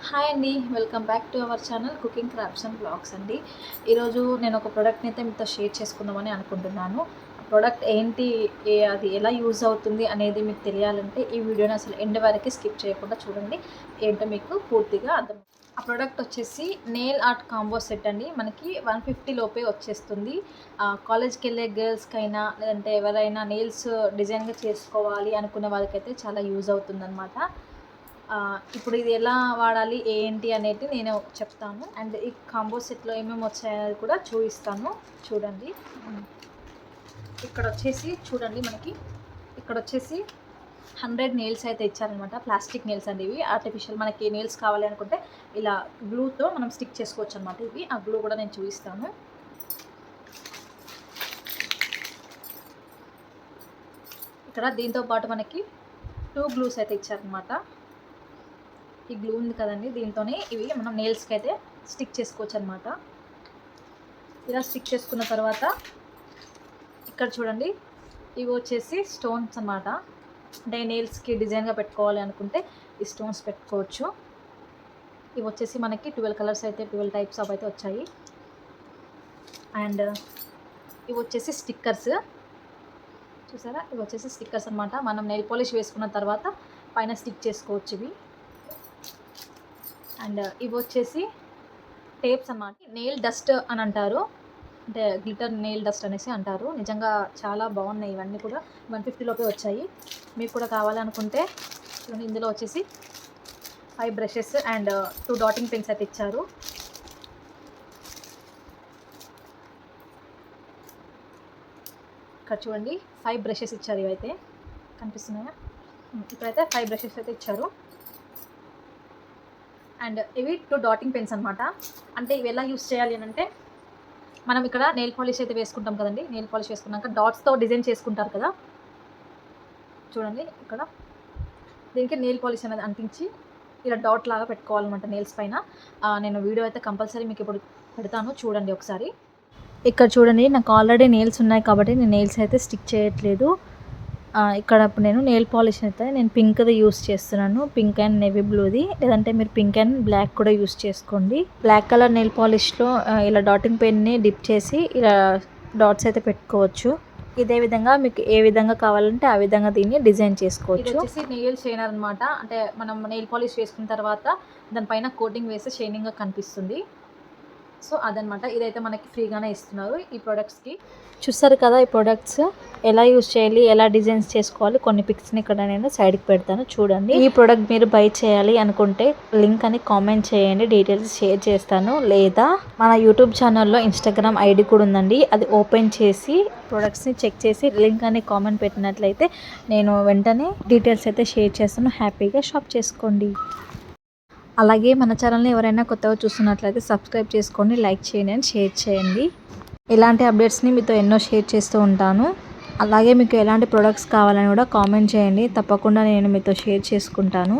Hi అండి, welcome back to our channel cooking crafts and blogs అండి. ఈరోజు నేను ఒక ప్రోడక్ట్ని అయితే మీతో షేర్ చేసుకుందామని అనుకుంటున్నాను. ఆ ప్రోడక్ట్ ఏంటి, అది ఎలా యూజ్ అవుతుంది అనేది మీకు తెలియాలంటే ఈ వీడియోని అసలు ఎండ్ వరకు స్కిప్ చేయకుండా చూడండి. ఏంటో మీకు పూర్తిగా అర్థం. ఆ ప్రోడక్ట్ వచ్చేసి నెయిల్ ఆర్ట్ కాంబో సెట్ అండి. మనకి 150 లోపే వచ్చేస్తుంది. కాలేజ్కి వెళ్ళే గర్ల్స్కైనా లేదంటే ఎవరైనా నెయిల్స్ డిజైన్గా చేసుకోవాలి అనుకునే వాళ్ళకైతే చాలా యూజ్ అవుతుందన్నమాట. ఇప్పుడు ఇది ఎలా వాడాలి ఏంటి అనేది నేను చెప్తాను. అండ్ ఈ కాంబో సెట్లో ఏమేమి వచ్చాయనేది కూడా చూపిస్తాను. చూడండి. ఇక్కడ వచ్చేసి చూడండి, మనకి ఇక్కడ వచ్చేసి 100 నెయిల్స్ అయితే ఇచ్చారనమాట. ప్లాస్టిక్ నెయిల్స్ అండి ఇవి. ఆర్టిఫిషియల్ మనకి నెయిల్స్ కావాలి అనుకుంటే ఇలా గ్లూతో మనం స్టిక్ చేసుకోవచ్చు అనమాట. ఇవి ఆ గ్లూ కూడా నేను చూపిస్తాను. ఇక్కడ దీంతో పాటు మనకి 2 గ్లూస్ అయితే ఇచ్చారనమాట. ఈ గ్లూ ఉంది కదండి, దీంతోనే ఇవి మనం నెయిల్స్కి అయితే స్టిక్ చేసుకోవచ్చు అనమాట. ఇలా స్టిక్ చేసుకున్న తర్వాత ఇక్కడ చూడండి, ఇవి వచ్చేసి స్టోన్స్ అన్నమాట. అంటే నెయిల్స్కి డిజైన్గా పెట్టుకోవాలి అనుకుంటే ఈ స్టోన్స్ పెట్టుకోవచ్చు. ఇవి వచ్చేసి మనకి 12 కలర్స్ అయితే 12 టైప్స్ ఆఫ్ అయితే వచ్చాయి. అండ్ ఇవి వచ్చేసి స్టిక్కర్స్ చూసారా, ఇవి వచ్చేసి స్టిక్కర్స్ అనమాట. మనం నెయిల్ పాలిష్ వేసుకున్న తర్వాత పైన స్టిక్ చేసుకోవచ్చు ఇవి. అండ్ ఇవి వచ్చేసి టేప్స్ అన్నమాట. నెయిల్ డస్ట్ అని అంటారు, అంటే గ్లిటర్ నెయిల్ డస్ట్ అనేసి అంటారు. నిజంగా చాలా బాగున్నాయి. ఇవన్నీ కూడా 150 లోపే వచ్చాయి. మీకు కూడా కావాలనుకుంటే చూడండి, ఇందులో వచ్చేసి 5 బ్రషెస్ అండ్ 2 డాటింగ్ పెన్స్ అయితే ఇచ్చారు. ఇక్కడ చూడండి 5 బ్రషెస్ ఇచ్చారు. ఇవైతే కనిపిస్తున్నాయా? ఇక్కడైతే 5 బ్రషెస్ అయితే ఇచ్చారు. అండ్ ఇవి 2 డాటింగ్ పెన్స్ అనమాట. అంటే ఇవి ఎలా యూస్ చేయాలి అని అంటే, మనం ఇక్కడ నెయిల్ పాలిష్ అయితే వేసుకుంటాం కదండి. నెయిల్ పాలిష్ వేసుకున్నాక డాట్స్తో డిజైన్ చేసుకుంటారు కదా. చూడండి, ఇక్కడ దీనికి నెయిల్ పాలిష్ అనేది అంటించి ఇలా డాట్ లాగా పెట్టుకోవాలన్నమాట నెయిల్స్ పైన. నేను వీడియో అయితే కంపల్సరీ మీకు ఇప్పుడు పెడతాను, చూడండి ఒకసారి. ఇక్కడ చూడండి, నాకు ఆల్రెడీ నెయిల్స్ ఉన్నాయి కాబట్టి నేను నెయిల్స్ అయితే స్టిక్ చేయట్లేదు. ఇక్కడ ఇప్పుడు నేను నెయిల్ పాలిష్ అయితే నేను పింక్ది యూస్ చేస్తున్నాను. పింక్ అండ్ నేవీ బ్లూది, లేదంటే మీరు పింక్ అండ్ బ్లాక్ కూడా యూస్ చేసుకోండి. బ్లాక్ కలర్ నెయిల్ పాలిష్లో ఇలా డాటింగ్ పెన్ని డిప్ చేసి ఇలా డాట్స్ అయితే పెట్టుకోవచ్చు. ఇదే విధంగా మీకు ఏ విధంగా కావాలంటే ఆ విధంగా దీన్ని డిజైన్ చేసుకోవచ్చు. ఇది వచ్చేసి నెయిల్ షైనర్ అనమాట. అంటే మనం నెయిల్ పాలిష్ వేసుకున్న తర్వాత దానిపైన కోటింగ్ వేస్తే షైనింగ్గా కనిపిస్తుంది. సో అదనమాట. ఇదైతే మనకి ఫ్రీగానే ఇస్తున్నారు ఈ ప్రోడక్ట్స్కి. చూస్తారు కదా, ఈ ప్రోడక్ట్స్ ఎలా యూజ్ చేయాలి, ఎలా డిజైన్స్ చేసుకోవాలి, కొన్ని పిక్స్ని ఇక్కడ నేను సైడ్కి పెడతాను, చూడండి. ఈ ప్రోడక్ట్ మీరు బై చేయాలి అనుకుంటే లింక్ అని కామెంట్ చేయండి, డీటెయిల్స్ షేర్ చేస్తాను. లేదా మన యూట్యూబ్ ఛానల్లో ఇన్స్టాగ్రామ్ ఐడి కూడా ఉందండి, అది ఓపెన్ చేసి ప్రోడక్ట్స్ని చెక్ చేసి లింక్ అని కామెంట్ పెట్టినట్లయితే నేను వెంటనే డీటెయిల్స్ అయితే షేర్ చేస్తాను. హ్యాపీగా షాప్ చేసుకోండి. అలాగే మన ఛానల్ని ఎవరైనా కొత్తగా చూస్తున్నట్లయితే సబ్స్క్రైబ్ చేసుకోండి, లైక్ చేయండి అండ్ షేర్ చేయండి. ఇలాంటి అప్డేట్స్ని మీతో ఎన్నో షేర్ చేస్తూ ఉంటాను. అలాగే మీకు ఎలాంటి ప్రొడక్ట్స్ కావాలని కూడా కామెంట్ చేయండి, తప్పకుండా నేను మీతో షేర్ చేసుకుంటాను.